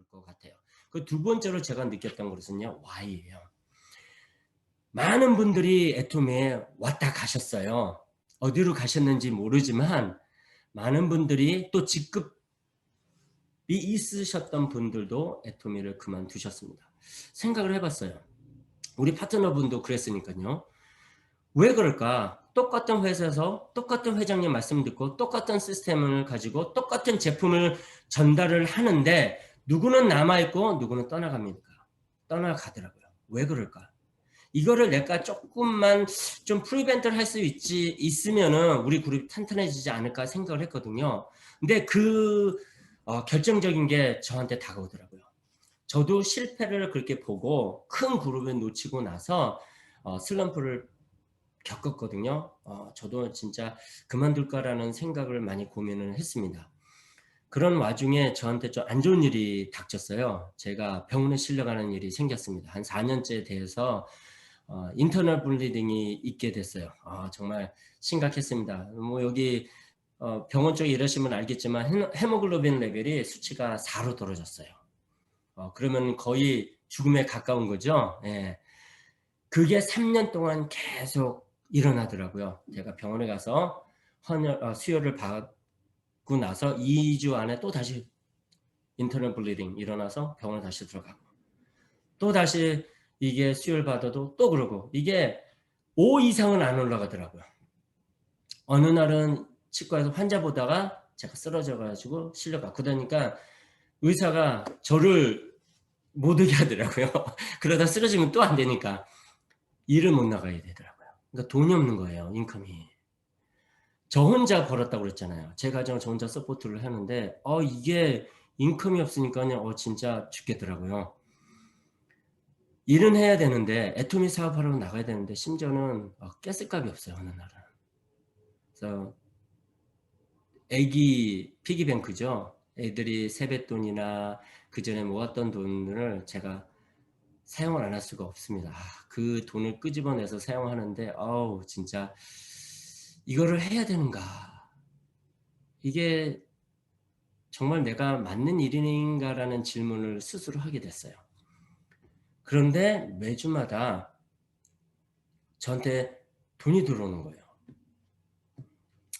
볼 것 같아요. 그 두 번째로 제가 느꼈던 것은요, Y예요. 많은 분들이 애토미에 왔다 가셨어요. 어디로 가셨는지 모르지만 많은 분들이 또 직급이 있으셨던 분들도 애토미를 그만두셨습니다. 생각을 해봤어요. 우리 파트너분도 그랬으니까요. 왜 그럴까? 똑같은 회사에서 똑같은 회장님 말씀 듣고 똑같은 시스템을 가지고 똑같은 제품을 전달을 하는데 누구는 남아있고 누구는 떠나가더라고요. 왜 그럴까? 이거를 내가 조금만 좀 프리벤트를 할 수 있으면은 우리 그룹이 탄탄해지지 않을까 생각을 했거든요. 근데 결정적인 게 저한테 다가오더라고요. 저도 실패를 그렇게 보고 큰 그룹에 놓치고 나서 슬럼프를 겪었거든요. 저도 진짜 그만둘까라는 생각을 많이 고민을 했습니다. 그런 와중에 저한테 좀 안 좋은 일이 닥쳤어요. 제가 병원에 실려가는 일이 생겼습니다. 한 4년째 돼서 인터널 블리딩이 있게 됐어요. 정말 심각했습니다. 뭐 여기 병원 쪽에 일하시면 알겠지만 헤모글로빈 레벨이 수치가 4로 떨어졌어요. 그러면 거의 죽음에 가까운 거죠. 예. 그게 3년 동안 계속 일어나더라고요. 제가 병원에 가서 수혈을 받고 나서 2주 안에 또 다시 인터널 블리딩 일어나서 병원에 다시 들어가고 또 다시 이게 수혈 받아도 또 그러고 이게 5 이상은 안 올라가더라고요. 어느 날은 치과에서 환자 보다가 제가 쓰러져 가지고 실려가. 그러니까 의사가 저를 못 오게 하더라고요. 그러다 쓰러지면 또 안 되니까 일을 못 나가야 되더라고요. 그러니까 돈이 없는 거예요, 인컴이. 저 혼자 벌었다고 그랬잖아요. 제 가정을 저 혼자 서포트를 하는데 이게 인컴이 없으니까요. 진짜 죽겠더라고요. 일은 해야 되는데 애토미 사업하러 나가야 되는데 심지어는 가스값이 없어요. 어느 날은. 그래서 애기 피기뱅크죠. 애들이 세뱃돈이나 그전에 모았던 돈을 제가 사용을 안 할 수가 없습니다. 그 돈을 끄집어내서 사용하는데 진짜 이거를 해야 되는가? 이게 정말 내가 맞는 일인가라는 질문을 스스로 하게 됐어요. 그런데 매주마다 저한테 돈이 들어오는 거예요.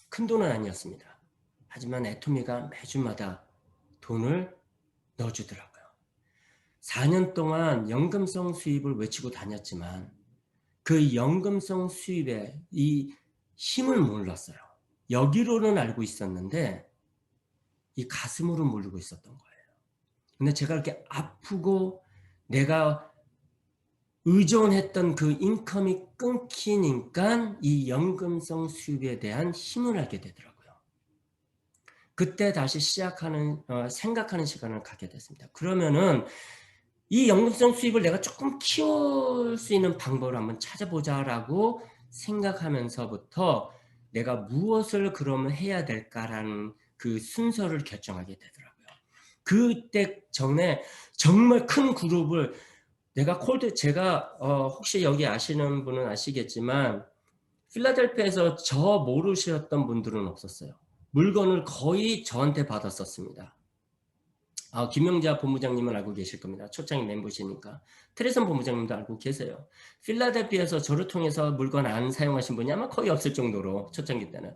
큰 돈은 아니었습니다. 하지만 애토미가 매주마다 돈을 넣어주더라고요. 4년 동안 연금성 수입을 외치고 다녔지만 그 연금성 수입의 이 힘을 몰랐어요. 여기로는 알고 있었는데 이 가슴으로 모르고 있었던 거예요. 근데 제가 이렇게 아프고 내가 의존했던 그 인컴이 끊기니까 이 연금성 수입에 대한 힘을 알게 되더라고요. 그때 다시 생각하는 시간을 갖게 됐습니다. 그러면은 이 연금성 수입을 내가 조금 키울 수 있는 방법을 한번 찾아보자라고 생각하면서부터 내가 무엇을 그러면 해야 될까라는 그 순서를 결정하게 되더라고요. 그때 전에 정말 큰 그룹을 제가 혹시 여기 아시는 분은 아시겠지만 필라델피아에서 저 모르셨던 분들은 없었어요. 물건을 거의 저한테 받았었습니다. 김영자 본부장님은 알고 계실 겁니다. 초창기 멤버시니까. 트레선 본부장님도 알고 계세요. 필라델피아에서 저를 통해서 물건 안 사용하신 분이 아마 거의 없을 정도로 초창기 때는.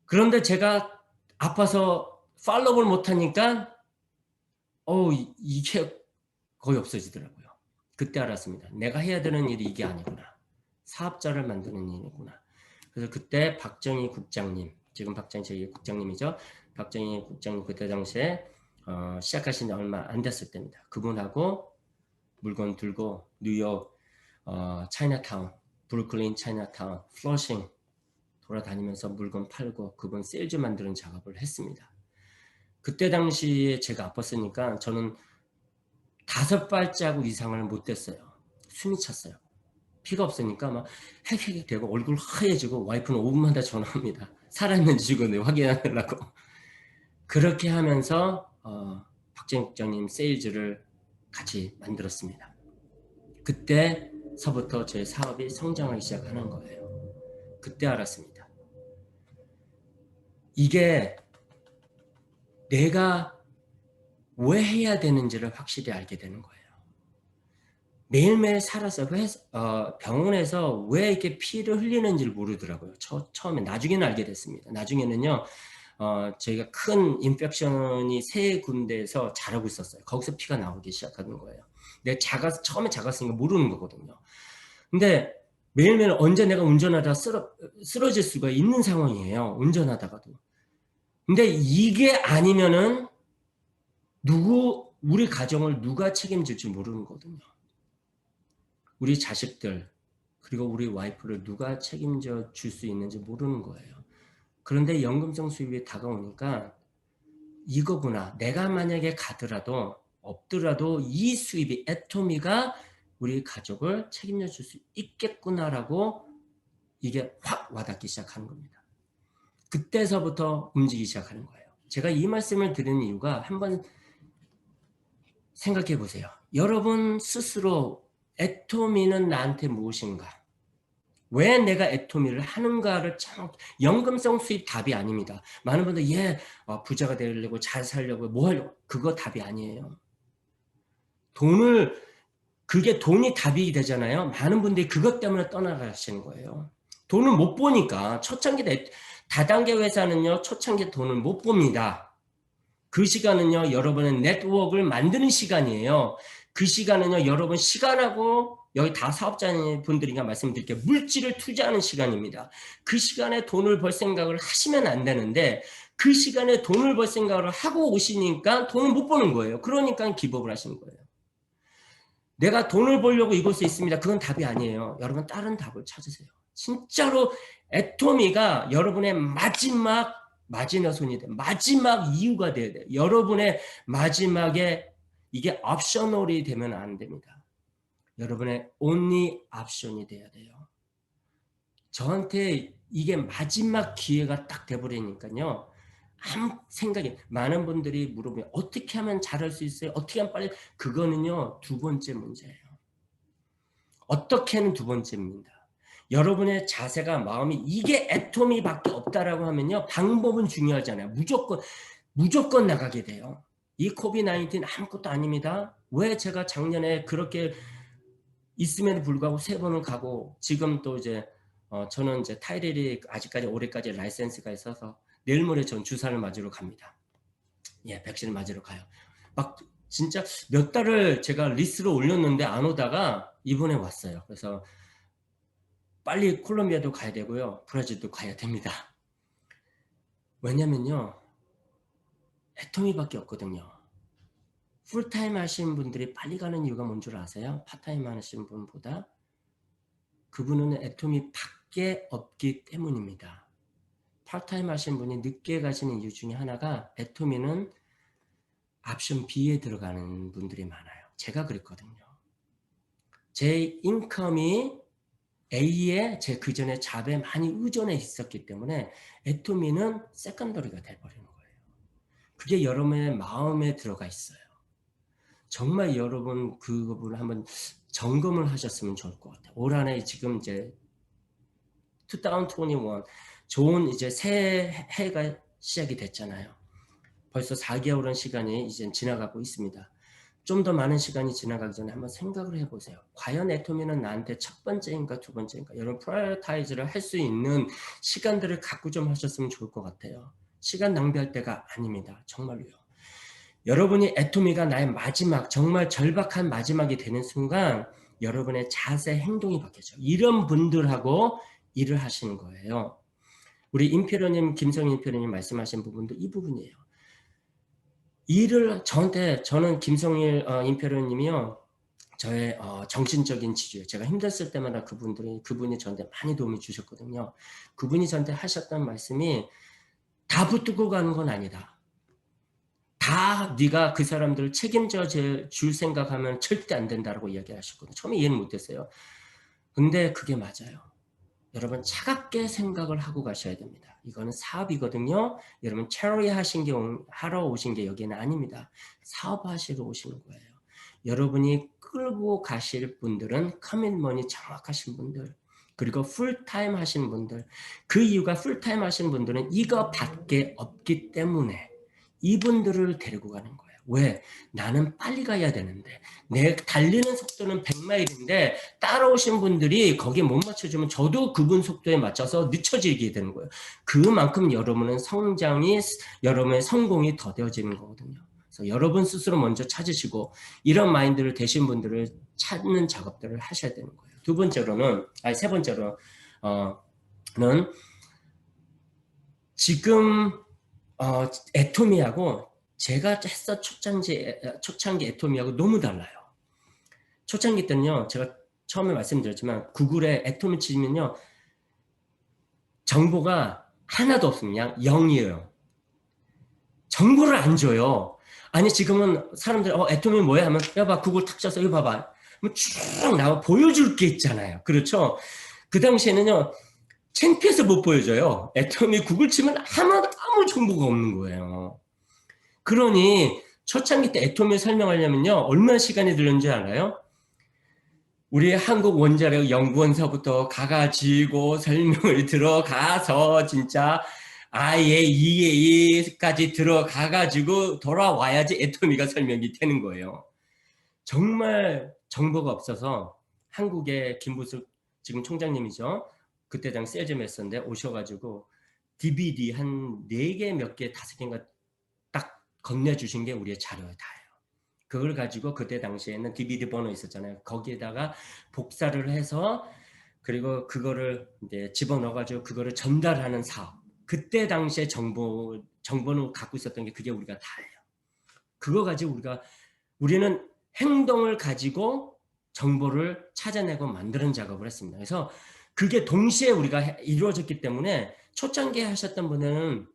그런데 제가 아파서 팔로우를 못하니까 이게 거의 없어지더라고요. 그때 알았습니다. 내가 해야 되는 일이 이게 아니구나. 사업자를 만드는 일이구나. 그래서 그때 박정희 국장님, 지금 저희 국장님이죠. 박정희 국장님 그때 당시에 시작하신 지 얼마 안 됐을 때입니다. 그분하고 물건 들고 뉴욕 차이나타운, 브루클린 차이나타운, 플러싱 돌아다니면서 물건 팔고 그분 세일즈 만드는 작업을 했습니다. 그때 당시에 제가 아팠으니까 저는 5발자국 이상을 못 댔어요. 숨이 찼어요. 피가 없으니까 막 헥헥 되고 얼굴 하얘지고 와이프는 5분마다 전화합니다. 살아있는지 죽었는지 확인하려고. 그렇게 하면서 박정희 국장님 세일즈를 같이 만들었습니다. 그때서부터 제 사업이 성장하기 시작하는 거예요. 그때 알았습니다. 이게 내가 왜 해야 되는지를 확실히 알게 되는 거예요. 매일매일 살아서 병원에서 왜 이렇게 피를 흘리는지를 모르더라고요. 처음에. 나중에는 알게 됐습니다. 나중에는요, 저희가 큰 인펙션이 세 군데에서 자라고 있었어요. 거기서 피가 나오기 시작하는 거예요. 근데 처음에 작았으니까 모르는 거거든요. 근데 매일매일 언제 내가 운전하다가 쓰러질 수가 있는 상황이에요. 운전하다가도. 근데 이게 아니면은 우리 가정을 누가 책임질지 모르는 거거든요. 우리 자식들, 그리고 우리 와이프를 누가 책임져 줄 수 있는지 모르는 거예요. 그런데 연금성 수입이 다가오니까 이거구나. 내가 만약에 가더라도 없더라도 이 수입이 애토미가 우리 가족을 책임져 줄 수 있겠구나라고 이게 확 와닿기 시작하는 겁니다. 그때서부터 움직이기 시작하는 거예요. 제가 이 말씀을 드리는 이유가 한번 생각해 보세요. 여러분 스스로 애토미는 나한테 무엇인가? 왜 내가 애토미를 하는가를 참 연금성 수입 답이 아닙니다. 많은 분들 부자가 되려고 잘 살려고 뭐 하려고 그거 답이 아니에요. 그게 돈이 답이 되잖아요. 많은 분들이 그것 때문에 떠나가시는 거예요. 돈을 못 보니까 다단계 회사는요 초창기 돈을 못 봅니다. 그 시간은요 여러분의 네트워크를 만드는 시간이에요. 그 시간은요 여러분 시간하고 여기 다 사업자분들이니까 말씀드릴게요. 물질을 투자하는 시간입니다. 그 시간에 돈을 벌 생각을 하시면 안 되는데 그 시간에 돈을 벌 생각을 하고 오시니까 돈을 못 버는 거예요. 그러니까 기법을 하시는 거예요. 내가 돈을 벌려고 이곳에 있습니다. 그건 답이 아니에요. 여러분 다른 답을 찾으세요. 진짜로 애토미가 여러분의 마지노선이 돼. 마지막 이유가 돼야 돼요. 여러분의 마지막에 이게 옵셔널이 되면 안 됩니다. 여러분의 only 옵션이 돼야 돼요. 저한테 이게 마지막 기회가 딱 돼버리니까요. 아무 생각이 많은 분들이 물어보면 어떻게 하면 잘할 수 있어요? 어떻게 하면 빨리 그거는요 두 번째 문제예요. 어떻게는 두 번째입니다. 여러분의 자세가 마음이 이게 애토미밖에 없다라고 하면요 방법은 중요하잖아요. 무조건 나가게 돼요. 이 코비드-19 아무것도 아닙니다. 왜 제가 작년에 그렇게 있음에도 불구하고 3번을 가고 지금 또 이제 저는 이제 타이레리 아직까지 올해까지 라이센스가 있어서 내일 모레 전 주사를 맞으러 갑니다. 백신을 맞으러 가요. 막 진짜 몇 달을 제가 리스트로 올렸는데 안 오다가 이번에 왔어요. 그래서 빨리 콜롬비아도 가야 되고요. 브라질도 가야 됩니다. 왜냐면요. 애토미밖에 없거든요. 풀타임 하시는 분들이 빨리 가는 이유가 뭔 줄 아세요? 파타임 하시는 분보다 그분은 애토미밖에 없기 때문입니다. 파타임 하시는 분이 늦게 가시는 이유 중에 하나가 애토미는 옵션 B에 들어가는 분들이 많아요. 제가 그랬거든요. 제 인컴이 A에 제 그전에 잡에 많이 의존해 있었기 때문에 애토미는 세컨더리가 돼버리는 거예요. 그게 여러분의 마음에 들어가 있어요. 정말 여러분 그 부분을 한번 점검을 하셨으면 좋을 것 같아요. 올 한해 지금 이제 2021 좋은 이제 새 해가 시작이 됐잖아요. 벌써 4개월은 시간이 이제 지나가고 있습니다. 좀 더 많은 시간이 지나가기 전에 한번 생각을 해보세요. 과연 애토미는 나한테 첫 번째인가 두 번째인가? 여러분 프라이어타이즈를 할 수 있는 시간들을 갖고 좀 하셨으면 좋을 것 같아요. 시간 낭비할 때가 아닙니다. 정말로요. 여러분이 애토미가 나의 마지막 정말 절박한 마지막이 되는 순간 여러분의 자세 행동이 바뀌죠. 이런 분들하고 일을 하시는 거예요. 우리 임표련님 김성인 임표련님 말씀하신 부분도 이 부분이에요. 저는 김성일 임표련님이요. 저의 정신적인 지주예요. 제가 힘들었을 때마다 그분이 저한테 많이 도움을 주셨거든요. 그분이 저한테 하셨던 말씀이 다 붙들고 가는 건 아니다. 다 네가 그 사람들을 책임져 줄 생각하면 절대 안 된다라고 이야기하셨거든요. 처음에 이해는 못했어요. 근데 그게 맞아요. 여러분 차갑게 생각을 하고 가셔야 됩니다. 이거는 사업이거든요. 여러분 체러리 하러 오신 게 여기는 아닙니다. 사업하시러 오시는 거예요. 여러분이 끌고 가실 분들은 커밋먼이 정확하신 분들 그리고 풀타임 하시는 분들 그 이유가 풀타임 하시는 분들은 이거밖에 없기 때문에 이분들을 데리고 가는 거예요. 왜? 나는 빨리 가야 되는데 내 달리는 속도는 100마일인데 따라오신 분들이 거기에 못 맞춰주면 저도 그분 속도에 맞춰서 늦춰지게 되는 거예요. 그만큼 여러분의 성공이 더뎌지는 거거든요. 그래서 여러분 스스로 먼저 찾으시고 이런 마인드를 되신 분들을 찾는 작업들을 하셔야 되는 거예요. 세 번째로는 지금 애토미하고 제가 했던 초창기 애토미하고 너무 달라요. 초창기 때는요, 제가 처음에 말씀드렸지만 구글에 애토미 치면요, 정보가 하나도 없습니다. 0이에요. 정보를 안 줘요. 아니 지금은 사람들이 애토미 뭐야 하면 봐 구글 탁 쳐서 이거 봐봐. 쭉 나와 보여줄 게 있잖아요. 그렇죠? 그 당시에는요. 창피해서 못 보여줘요. 애토미 구글 치면 아무 정보가 없는 거예요. 그러니 초창기 때 애토미 설명하려면요. 얼마나 시간이 들었는지 알아요? 우리 한국 원자력 연구원서부터 가가지고 설명을 들어가서 진짜 IAEA까지 들어가가지고 돌아와야지 애토미가 설명이 되는 거예요. 정말 정보가 없어서 한국의 김부숙 지금 총장님이죠. 그때 당 세일즈 메서인데 오셔가지고 DVD 한 4개 몇 개 5개인가 딱 건네주신 게 우리의 자료에 다예요. 그걸 가지고 그때 당시에는 DVD 번호 있었잖아요. 거기에다가 복사를 해서 그리고 그거를 이제 집어넣어가지고 그거를 전달하는 사업. 그때 당시에 정보는 갖고 있었던 게 그게 우리가 다예요. 그거 가지고 우리는 행동을 가지고 정보를 찾아내고 만드는 작업을 했습니다. 그래서 그게 동시에 우리가 이루어졌기 때문에 초창기에 하셨던 분은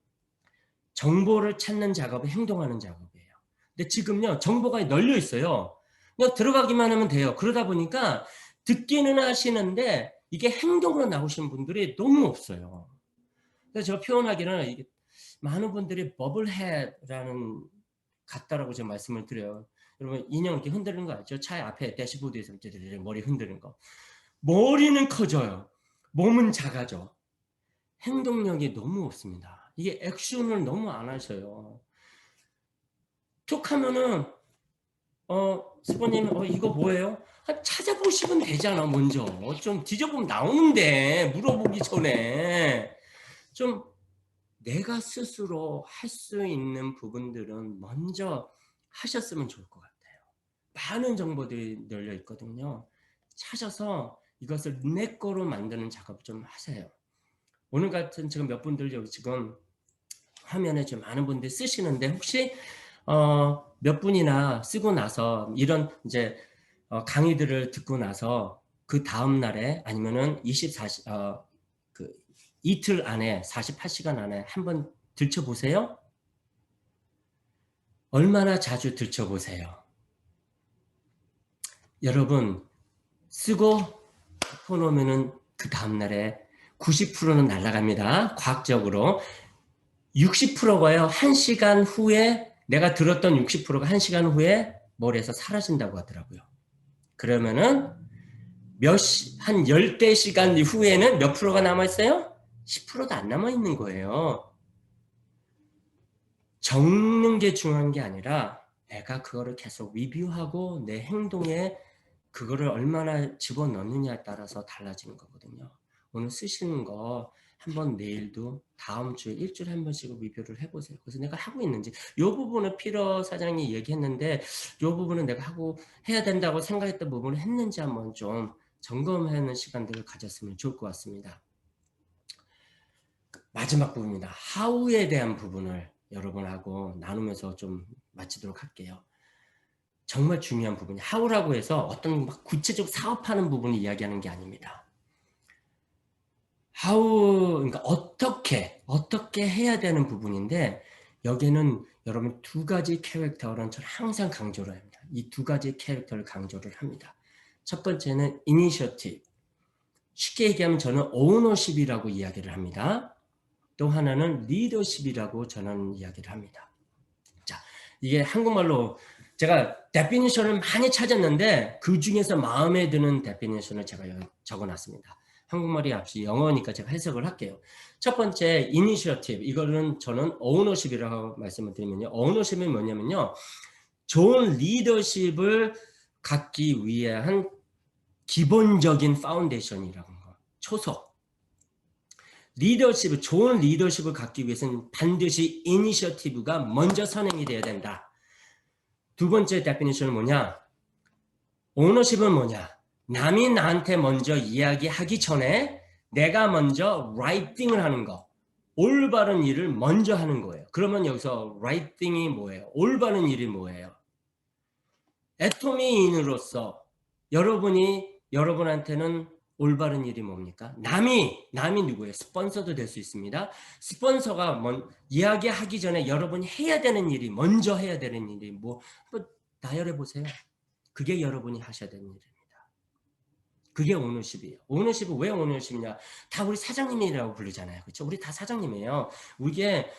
정보를 찾는 작업에 행동하는 작업이에요. 근데 지금요, 정보가 널려 있어요. 그냥 들어가기만 하면 돼요. 그러다 보니까 듣기는 하시는데 이게 행동으로 나오시는 분들이 너무 없어요. 그래서 제가 표현하기는 많은 분들이 버블헤드라는 같다라고 제가 말씀을 드려요. 여러분 인형 이렇게 흔드는 거 알죠? 차 앞에 대시보드에서 머리 흔드는 거. 머리는 커져요. 몸은 작아져. 행동력이 너무 없습니다. 이게 액션을 너무 안 하셔요. 툭 하면은 스포님 이거 뭐예요? 찾아보시면 되잖아. 먼저 좀 뒤져보면 나오는데 물어보기 전에 좀 내가 스스로 할 수 있는 부분들은 먼저 하셨으면 좋을 것 같아요. 많은 정보들이 널려 있거든요. 찾아서 이것을 내 거로 만드는 작업 좀 하세요. 오늘 같은 지금 몇 분들 여기 지금 화면에 좀 많은 분들이 쓰시는데 혹시 몇 분이나 쓰고 나서 이런 이제 강의들을 듣고 나서 그 다음 날에 아니면은 24시 그 이틀 안에 48시간 안에 한번 들춰보세요. 얼마나 자주 들춰보세요. 여러분 쓰고 펴놓으면은 그 다음날에 90%는 날아갑니다. 과학적으로 60%가요. 1시간 후에 내가 들었던 60%가 1시간 후에 머리에서 사라진다고 하더라고요. 그러면은 한 10대 시간 후에는 몇 프로가 남아있어요? 10%도 안 남아있는 거예요. 적는 게 중요한 게 아니라 내가 그거를 계속 리뷰하고 내 행동에 그거를 얼마나 집어넣느냐에 따라서 달라지는 거거든요. 오늘 쓰시는 거 한번 내일도 다음 주에 일주일에 한 번씩 리뷰를 해보세요. 그래서 내가 하고 있는지 이 부분은 피러 사장이 얘기했는데 이 부분은 내가 하고 해야 된다고 생각했던 부분을 했는지 한번 좀 점검하는 시간들을 가졌으면 좋을 것 같습니다. 마지막 부분입니다. how에 대한 부분을 여러분하고 나누면서 좀 마치도록 할게요. 정말 중요한 부분이 how라고 해서 어떤 막 구체적 사업하는 부분을 이야기하는 게 아닙니다. how 그러니까 어떻게 해야 되는 부분인데 여기는 여러분 두 가지 캐릭터를 저는 항상 강조를 합니다. 이 두 가지 캐릭터를 강조를 합니다. 첫 번째는 initiative. 쉽게 얘기하면 저는 ownership이라고 이야기를 합니다. 또 하나는 leadership이라고 저는 이야기를 합니다. 자, 이게 한국말로 제가 데피니션을 많이 찾았는데 그 중에서 마음에 드는 데피니션을 제가 적어놨습니다. 한국말이 앞서 영어니까 제가 해석을 할게요. 첫 번째 initiative 이거는 저는 ownership이라고 말씀을 드리면요. ownership이 뭐냐면요. 좋은 리더십을 갖기 위한 기본적인 파운데이션이라는 거. 초석. 좋은 리더십을 갖기 위해서는 반드시 이니셔티브가 먼저 선행이 돼야 된다. 두 번째 데피니션은 뭐냐? 오너십은 뭐냐? 남이 나한테 먼저 이야기하기 전에 내가 먼저 right thing을 하는 거. 올바른 일을 먼저 하는 거예요. 그러면 여기서 right thing이 뭐예요? 올바른 일이 뭐예요? 애토미인으로서 여러분한테는 올바른 일이 뭡니까? 남이 누구예요? 스폰서도 될 수 있습니다. 스폰서가 이야기하기 전에 여러분이 해야 되는 일이, 먼저 해야 되는 일이 뭐 한번 나열해 보세요. 그게 여러분이 하셔야 되는 일입니다. 그게 오너십이에요. 오너십은 왜 오너십이냐? 다 우리 사장님이라고 부르잖아요. 그렇죠? 우리 다 사장님이에요. 이게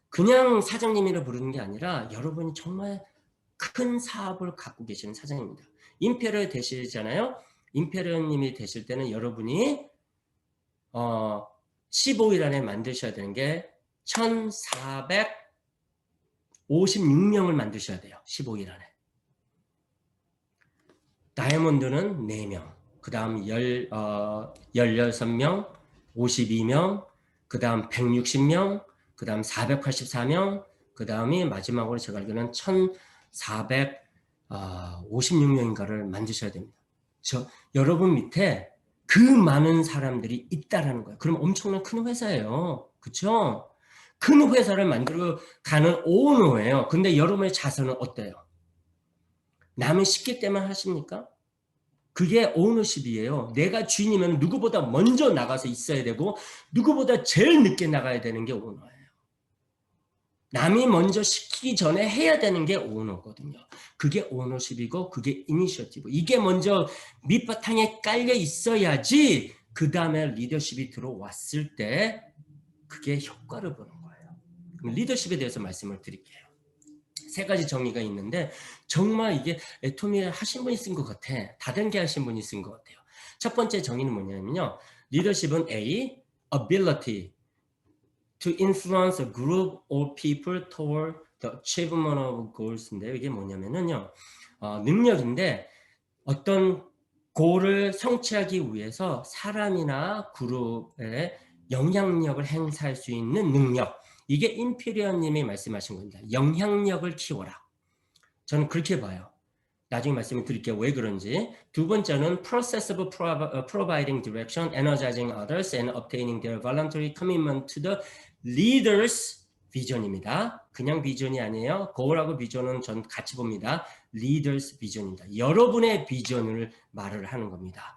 그냥 사장님이라고 부르는 게 아니라 여러분이 정말 큰 사업을 갖고 계시는 사장입니다. 임페리얼 되시잖아요. 임페리얼님이 되실 때는 여러분이 15일 안에 만드셔야 되는 게 1456명을 만드셔야 돼요. 15일 안에. 다이아몬드는 4명, 그 다음 16명, 52명, 그 다음 160명, 그 다음 484명, 그 다음이 마지막으로 제가 알기로는 1456명인가를 만드셔야 됩니다. 여러분 밑에 그 많은 사람들이 있다라는 거예요. 그럼 엄청난 큰 회사예요. 그렇죠? 큰 회사를 만들어 가는 오너예요. 근데 여러분의 자세는 어때요? 남은 시키 때만 하십니까? 그게 오너십이에요. 내가 주인이면 누구보다 먼저 나가서 있어야 되고 누구보다 제일 늦게 나가야 되는 게 오너예요. 남이 먼저 시키기 전에 해야 되는 게 오너거든요. 그게 오너십이고 그게 이니셔티브. 이게 먼저 밑바탕에 깔려 있어야지 그 다음에 리더십이 들어왔을 때 그게 효과를 보는 거예요. 그럼 리더십에 대해서 말씀을 드릴게요. 3가지 정의가 있는데 정말 이게 애토미를 하신 분이 쓴 것 같아. 다단계 하신 분이 쓴 것 같아요. 첫 번째 정의는 뭐냐면요. 리더십은 A, ability to influence a group or people toward the achievement of goals인데요. 이게 뭐냐면요. 능력인데 어떤 고를 성취하기 위해서 사람이나 그룹에 영향력을 행사할 수 있는 능력. 이게 임피리언님이 말씀하신 겁니다. 영향력을 키워라. 저는 그렇게 봐요. 나중에 말씀을 드릴게요. 왜 그런지. 두 번째는 process of providing direction, energizing others, and obtaining their voluntary commitment to the leader's vision입니다. 그냥 비전이 아니에요. goal하고 비전은 전 같이 봅니다. leader's vision입니다. 여러분의 비전을 말을 하는 겁니다.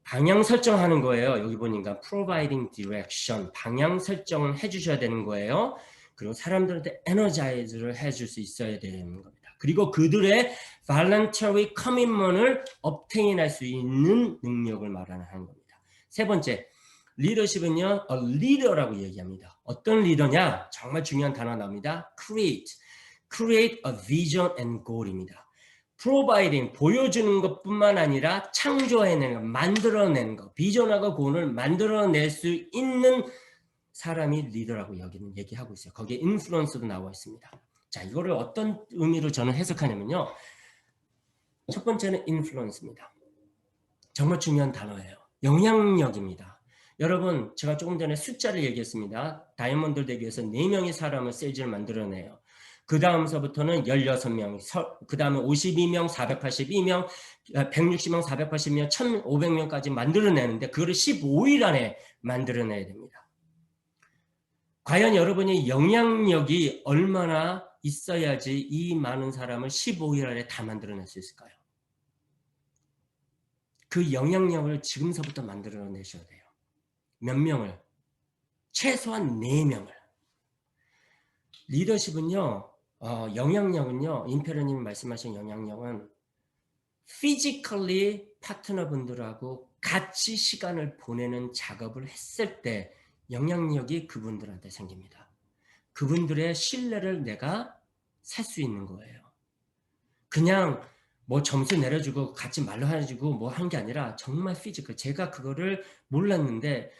방향 설정하는 거예요. 여기 보니까 providing direction, 방향 설정을 해주셔야 되는 거예요. 그리고 사람들한테 에너자이즈를 해줄 수 있어야 되는 겁니다. 그리고 그들의 voluntary commitment을 obtain 할 수 있는 능력을 말하는 겁니다. 세 번째, 리더십은요, a leader라고 얘기합니다. 어떤 리더냐? 정말 중요한 단어 나옵니다. create a vision and goal입니다. providing, 보여주는 것뿐만 아니라 창조해내는 것, 만들어내는 것, 비전하고 고언을 만들어낼 수 있는 사람이 리더라고 여기는 얘기하고 있어요. 거기에 인플루언스도 나와 있습니다. 자, 이거를 어떤 의미로 저는 해석하냐면요. 첫 번째는 인플루언스입니다. 정말 중요한 단어예요. 영향력입니다. 여러분, 제가 조금 전에 숫자를 얘기했습니다. 다이아몬드 되기 위해서 4명의 사람을 세일즈를 만들어내요. 그 다음서부터는 16명, 그 다음에 52명, 482명, 160명, 480명, 1500명까지 만들어내는데 그거를 15일 안에 만들어내야 됩니다. 과연 여러분이 영향력이 얼마나 있어야지 이 많은 사람을 15일 안에 다 만들어낼 수 있을까요? 그 영향력을 지금서부터 만들어내셔야 돼요. 몇 명을? 최소한 4명을. 리더십은요. 영향력은요. 임페리얼님이 말씀하신 영향력은 physically 파트너분들하고 같이 시간을 보내는 작업을 했을 때 영향력이 그분들한테 생깁니다. 그분들의 신뢰를 내가 살 수 있는 거예요. 그냥 뭐 점수 내려주고 같이 말로 해주고 뭐 한 게 아니라 정말 피지컬. 제가 그거를 몰랐는데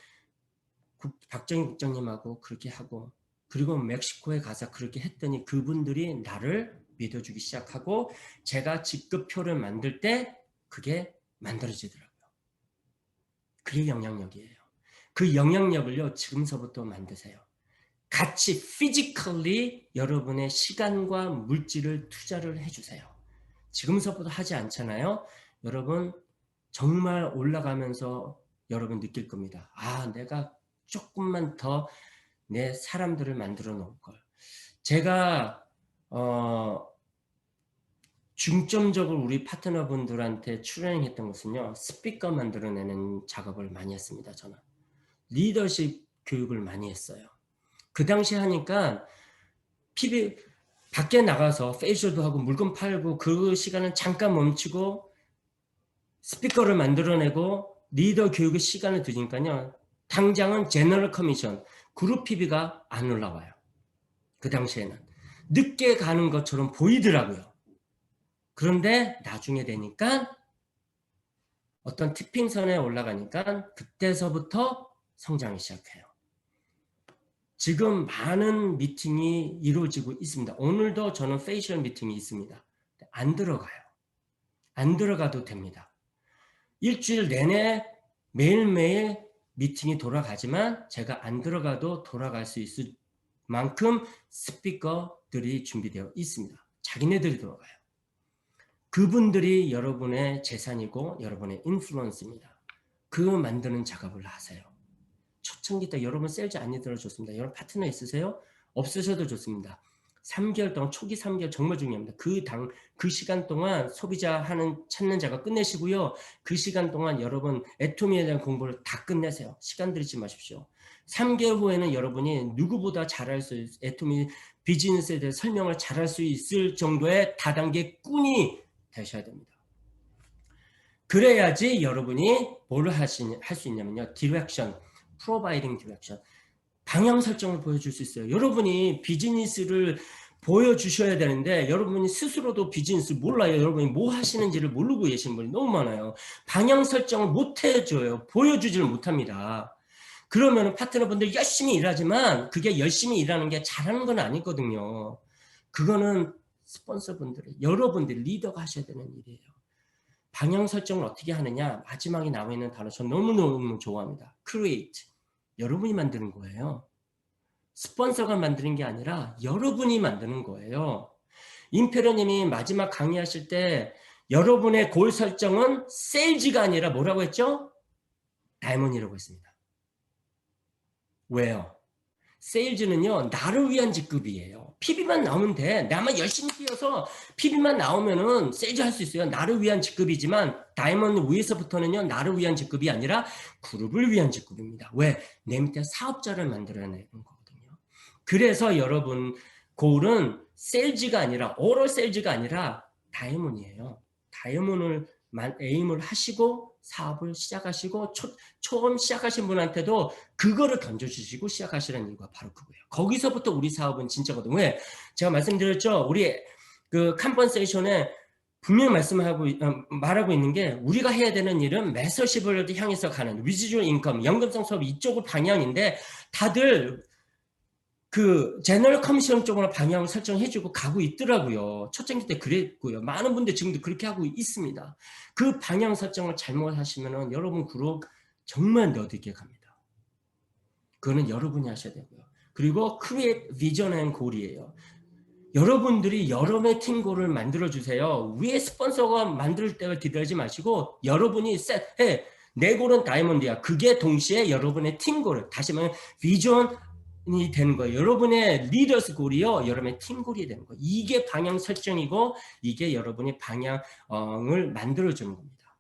박정희 국장님하고 그렇게 하고 그리고 멕시코에 가서 그렇게 했더니 그분들이 나를 믿어주기 시작하고 제가 직급표를 만들 때 그게 만들어지더라고요. 그게 영향력이에요. 그 영향력을요, 지금서부터 만드세요. 같이 physically 여러분의 시간과 물질을 투자를 해주세요. 지금서부터 하지 않잖아요. 여러분 정말 올라가면서 여러분 느낄 겁니다. 아, 내가 조금만 더 내 사람들을 만들어 놓을 걸. 제가 중점적으로 우리 파트너분들한테 트레이닝했던 것은요, 스피커 만들어내는 작업을 많이 했습니다. 저는 리더십 교육을 많이 했어요. 그 당시 하니까 PB 밖에 나가서 페이셜도 하고 물건 팔고 그 시간은 잠깐 멈추고 스피커를 만들어내고 리더 교육의 시간을 두니까요, 당장은 제너럴 커미션 그룹 PB가 안 올라와요. 그 당시에는 늦게 가는 것처럼 보이더라고요. 그런데 나중에 되니까 어떤 티핑선에 올라가니까 그때서부터 성장이 시작해요. 지금 많은 미팅이 이루어지고 있습니다. 오늘도 저는 페이셜 미팅이 있습니다. 안 들어가요. 안 들어가도 됩니다. 일주일 내내 매일매일 미팅이 돌아가지만 제가 안 들어가도 돌아갈 수 있을 만큼 스피커들이 준비되어 있습니다. 자기네들이 들어가요. 그분들이 여러분의 재산이고 여러분의 인플루언스입니다. 그 만드는 작업을 하세요. 초창기 때 여러분 세일즈 아니더라도 좋습니다. 여러분 파트너 있으세요? 없으셔도 좋습니다. 3개월 동안, 초기 3개월 정말 중요합니다. 그 시간 동안 소비자 찾는 작업 끝내시고요. 그 시간 동안 여러분 애토미에 대한 공부를 다 끝내세요. 시간 들이지 마십시오. 3개월 후에는 여러분이 누구보다 잘할 수 있을 애토미 비즈니스에 대해 설명을 잘할 수 있을 정도의 다단계 꾼이 되셔야 됩니다. 그래야지 여러분이 뭘 할 수 있냐면요. 디렉션, 프로바이딩 디렉션, 방향 설정을 보여줄 수 있어요. 여러분이 비즈니스를 보여주셔야 되는데 여러분이 스스로도 비즈니스 몰라요. 여러분이 뭐 하시는지를 모르고 계신 분이 너무 많아요. 방향 설정을 못 해줘요. 보여주지를 못합니다. 그러면 파트너분들 열심히 일하지만 그게 열심히 일하는 게 잘하는 건 아니거든요. 그거는 스폰서분들이, 여러분들 리더가 하셔야 되는 일이에요. 방향 설정을 어떻게 하느냐, 마지막에 나와 있는 단어 저 너무너무 좋아합니다. create. 여러분이 만드는 거예요. 스폰서가 만드는 게 아니라 여러분이 만드는 거예요. 임페로님이 마지막 강의하실 때 여러분의 골 설정은 세일즈가 아니라 뭐라고 했죠? 다이몬이라고 했습니다. 왜요? 세일즈는요, 나를 위한 직급이에요. PB만 나오면 돼. 나만 열심히 뛰어서 PB만 나오면은 세일즈 할 수 있어요. 나를 위한 직급이지만 다이몬드 위에서부터는요, 나를 위한 직급이 아니라 그룹을 위한 직급입니다. 왜? 내 밑에 사업자를 만들어내는 거거든요. 그래서 여러분 골은 세일즈가 아니라 오럴 세일즈가 아니라 다이몬이에요. 다이몬을 에임을 하시고 사업을 시작하시고 처음 시작하신 분한테도 그거를 던져주시고 시작하시라는 이유가 바로 그거예요. 거기서부터 우리 사업은 진짜거든요. 왜? 제가 말씀드렸죠. 우리 그 컴펀세이션에 분명히 말하고 있는 게 우리가 해야 되는 일은 매서시블을 향해서 가는 리지주얼 인컴, 연금성 사업 이쪽을 방향인데 다들 그 제너럴 커미션 쪽으로 방향을 설정해주고 가고 있더라고요. 첫 학기 때 그랬고요. 많은 분들 지금도 그렇게 하고 있습니다. 그 방향 설정을 잘못하시면은 여러분 그룹 정말 너드게 갑니다. 그거는 여러분이 하셔야 되고요. 그리고 create vision and goal이에요. 여러분들이 여러분의 팀고를 만들어주세요. 위에 스폰서가 만들 때를 기다리지 마시고 여러분이 셋해. 내 골은 다이몬드야. 그게 동시에 여러분의 팀고를 다시 말하면 비전이 되는 거예요. 여러분의 리더스 골이요. 여러분의 팀골이 되는 거예요. 이게 방향 설정이고 이게 여러분의 방향을 만들어주는 겁니다.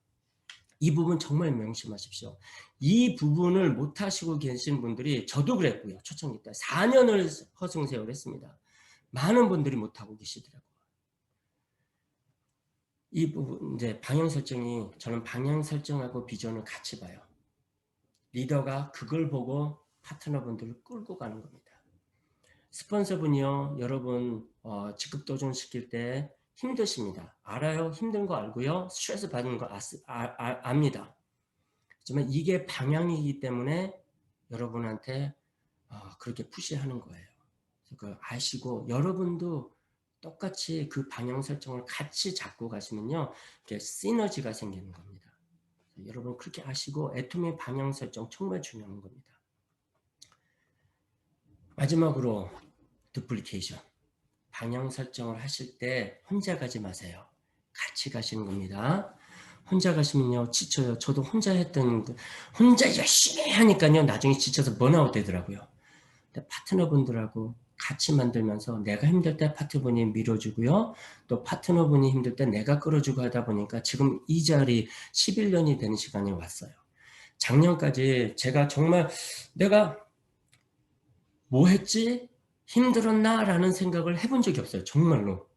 이 부분 정말 명심하십시오. 이 부분을 못하시고 계신 분들이 저도 그랬고요. 초창기 때 4년을 허송세월을 했습니다. 많은 분들이 못하고 계시더라고요. 이 부분, 이제 방향 설정이, 저는 방향 설정하고 비전을 같이 봐요. 리더가 그걸 보고 파트너분들을 끌고 가는 겁니다. 스폰서분이요, 여러분, 직급 도전시킬 때 힘드십니다. 알아요. 힘든 거 알고요. 스트레스 받는 거 압니다. 하지만 이게 방향이기 때문에 여러분한테 그렇게 푸시하는 거예요. 그 아시고 여러분도 똑같이 그 방향 설정을 같이 잡고 가시면요, 이렇게 시너지가 생기는 겁니다. 여러분 그렇게 아시고 애토미 방향 설정 정말 중요한 겁니다. 마지막으로 두플리케이션. 방향 설정을 하실 때 혼자 가지 마세요. 같이 가시는 겁니다. 혼자 가시면요 지쳐요. 저도 혼자 혼자 열심히 하니까요 나중에 지쳐서 번아웃 되더라고요. 근데 파트너분들하고 같이 만들면서 내가 힘들 때 파트너분이 밀어주고요. 또 파트너분이 힘들 때 내가 끌어주고 하다 보니까 지금 이 자리 11년이 되는 시간이 왔어요. 작년까지 제가 정말 내가 뭐 했지? 힘들었나? 라는 생각을 해본 적이 없어요. 정말로.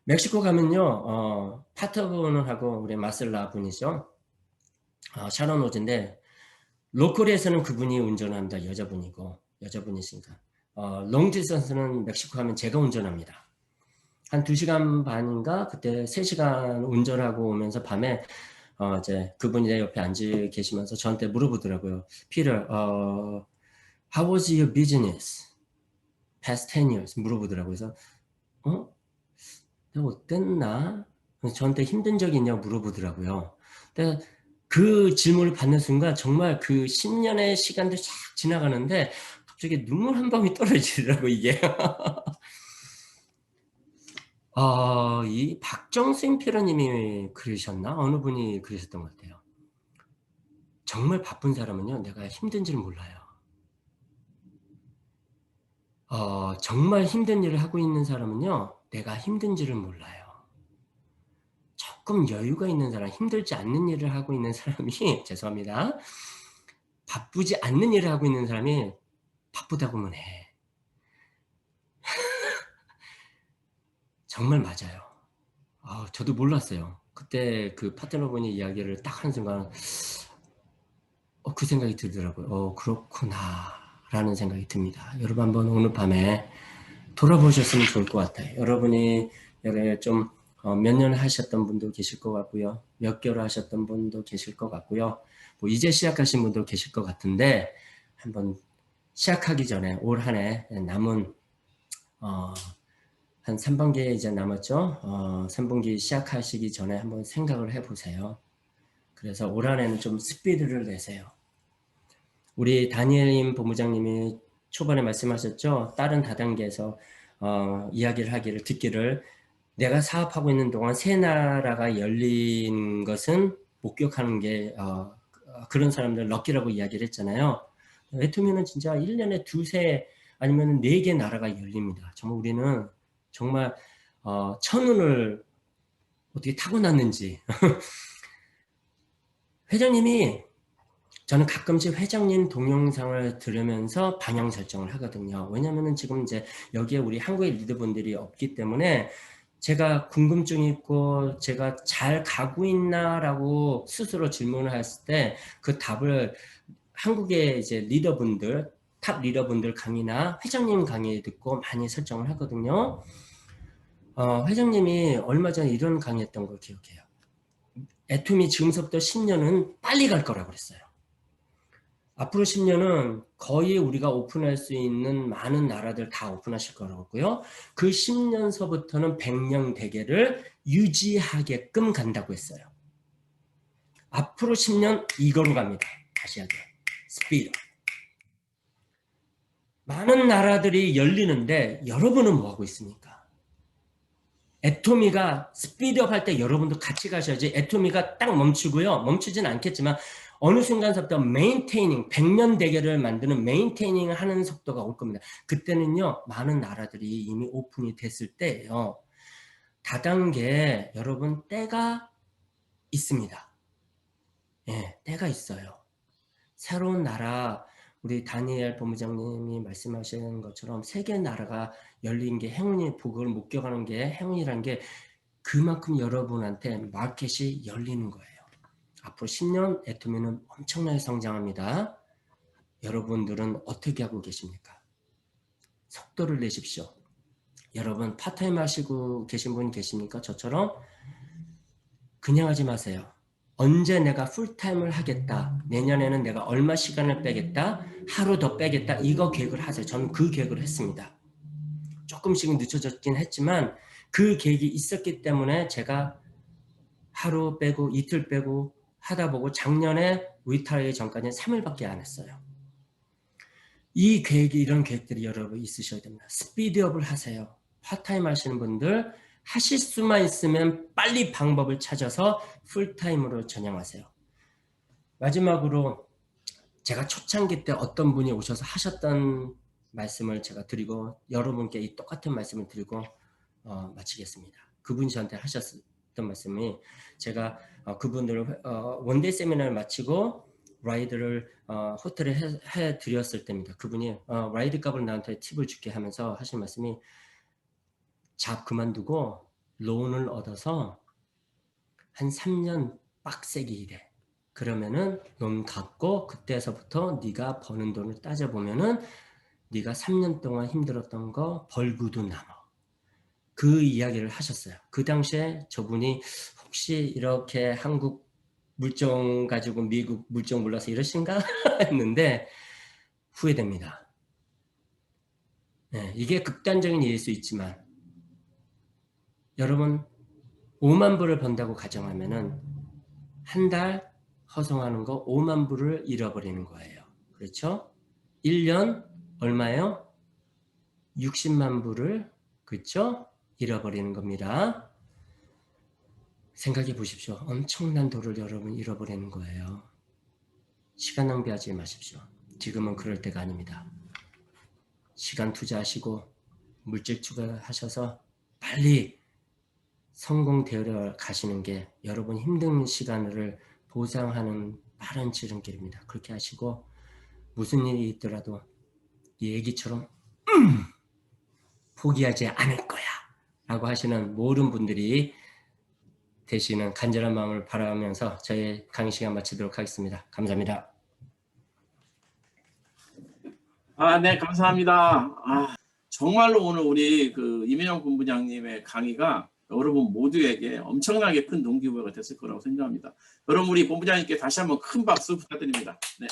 멕시코 가면요, 파트너분하고 우리 마셀라 분이죠. 샤론 오즈인데, 로컬에서는 그분이 운전합니다. 여자분이시니까. 롱 디스턴스는 멕시코 가면 제가 운전합니다. 한 2시간 반인가? 그때 3시간 운전하고 오면서 밤에, 이제 그분이 내 옆에 앉아 계시면서 저한테 물어보더라고요. Peter, how was your business? past 10 years? 물어보더라고요. 그래서, 내가 어땠나? 저한테 힘든 적이 있냐고 물어보더라고요. 근데 그 질문을 받는 순간 정말 그 10년의 시간도 쫙 지나가는데 갑자기 눈물 한 방울이 떨어지더라고 이게. 이 박정승 피러님이 그러셨나? 어느 분이 그러셨던 것 같아요. 정말 바쁜 사람은요, 내가 힘든지를 몰라요. 정말 힘든 일을 하고 있는 사람은요, 내가 힘든지를 몰라요. 조금 여유가 있는 사람, 힘들지 않는 일을 하고 있는 사람이 죄송합니다. 바쁘지 않는 일을 하고 있는 사람이 바쁘다고만 해. 정말 맞아요. 저도 몰랐어요. 그때 그 파트너분이 이야기를 딱 한 순간 그 생각이 들더라고요. 그렇구나 라는 생각이 듭니다. 여러분 한번 오늘 밤에 돌아보셨으면 좋을 것 같아요. 여러분이 좀 몇 년 하셨던 분도 계실 것 같고요. 몇 개월 하셨던 분도 계실 것 같고요. 뭐 이제 시작하신 분도 계실 것 같은데 한번 시작하기 전에 올 한 해 남은 한 3분기 이제 남았죠. 3분기 시작하시기 전에 한번 생각을 해보세요. 그래서 올 한 해는 좀 스피드를 내세요. 우리 다니엘님 본부장님이 초반에 말씀하셨죠. 다른 다단계에서 이야기를 하기를 듣기를 내가 사업하고 있는 동안 새 나라가 열린 것은 목격하는 게 그런 사람들 럭키라고 이야기를 했잖아요. 애터미는 진짜 1년에 2세 아니면 4개 나라가 열립니다. 정말 우리는 정말 천운을 어떻게 타고났는지 회장님이 저는 가끔씩 회장님 동영상을 들으면서 방향 설정을 하거든요. 왜냐면은 지금 이제 여기에 우리 한국의 리더분들이 없기 때문에 제가 궁금증이 있고 제가 잘 가고 있나라고 스스로 질문을 했을 때 그 답을 한국의 이제 리더분들, 탑 리더분들 강의나 회장님 강의 듣고 많이 설정을 하거든요. 회장님이 얼마 전에 이런 강의했던 걸 기억해요. 애톰이 지금서부터 10년은 빨리 갈 거라고 그랬어요. 앞으로 10년은 거의 우리가 오픈할 수 있는 많은 나라들 다 오픈하실 거라고요. 그 10년서부터는 100년 대계를 유지하게끔 간다고 했어요. 앞으로 10년 이거로 갑니다. 다시 하게. 스피드. 많은 나라들이 열리는데 여러분은 뭐하고 있습니까? 애토미가 스피드업 할 때 여러분도 같이 가셔야지. 애토미가 딱 멈추고요. 멈추진 않겠지만 어느 순간서부터 메인테이닝, 100년 대계를 만드는 메인테이닝을 하는 속도가 올 겁니다. 그때는요. 많은 나라들이 이미 오픈이 됐을 때예요. 다단계 여러분 때가 있습니다. 예, 때가 있어요. 새로운 나라 우리 다니엘 본부장님이 말씀하시는 것처럼 세계 나라가 열린 게 행운이 그걸 목격하는 게 행운이라는 게 그만큼 여러분한테 마켓이 열리는 거예요. 앞으로 10년 애토미는 엄청나게 성장합니다. 여러분들은 어떻게 하고 계십니까? 속도를 내십시오. 여러분 파트타임 하시고 계신 분 계십니까? 저처럼 그냥 하지 마세요. 언제 내가 풀타임을 하겠다. 내년에는 내가 얼마 시간을 빼겠다. 하루 더 빼겠다. 이거 계획을 하세요. 저는 그 계획을 했습니다. 조금씩은 늦춰졌긴 했지만 그 계획이 있었기 때문에 제가 하루 빼고 이틀 빼고 하다 보고 작년에 리타이어 전까지는 3일밖에 안 했어요. 이 계획이 이런 계획들이 여러분 있으셔야 됩니다. 스피드업을 하세요. 파타임 하시는 분들 하실 수만 있으면 빨리 방법을 찾아서 풀타임으로 전향하세요. 마지막으로 제가 초창기 때 어떤 분이 오셔서 하셨던 말씀을 제가 드리고 여러분께 이 똑같은 말씀을 드리고 마치겠습니다. 그분이 저한테 하셨던 말씀이 제가 그분들을 원데이 세미나를 마치고 라이드를 호텔에 해드렸을 때입니다. 그분이 라이드 값을 나한테 팁을 줄게 하면서 하신 말씀이 잡 그만두고 론을 얻어서 한 3년 빡세게 일해. 그러면은 론 갚고 그때서부터 네가 버는 돈을 따져보면은 네가 3년 동안 힘들었던 거 벌고도 남아. 그 이야기를 하셨어요. 그 당시에 저분이 혹시 이렇게 한국 물정 가지고 미국 물정 몰라서 이러신가 했는데 후회됩니다. 네, 이게 극단적인 일일 수 있지만 여러분 5만 불을 번다고 가정하면은 한 달 허송하는 거 5만 불을 잃어버리는 거예요. 그렇죠? 1년 얼마요? 60만 불을 그렇죠? 잃어버리는 겁니다. 생각해 보십시오. 엄청난 돈을 여러분 잃어버리는 거예요. 시간 낭비하지 마십시오. 지금은 그럴 때가 아닙니다. 시간 투자하시고 물질 투자하셔서 빨리 성공되어 가시는 게 여러분 힘든 시간을 보상하는 빠른 지름길입니다. 그렇게 하시고 무슨 일이 있더라도 이 얘기처럼 포기하지 않을 거야 라고 하시는 모든 분들이 되시는 간절한 마음을 바라면서 저의 강의 시간 마치도록 하겠습니다. 감사합니다. 네, 감사합니다. 정말로 오늘 우리 그 이민영 본부장님의 강의가 여러분 모두에게 엄청나게 큰 동기부여가 됐을 거라고 생각합니다. 여러분 우리 본부장님께 다시 한번 큰 박수 부탁드립니다. 네.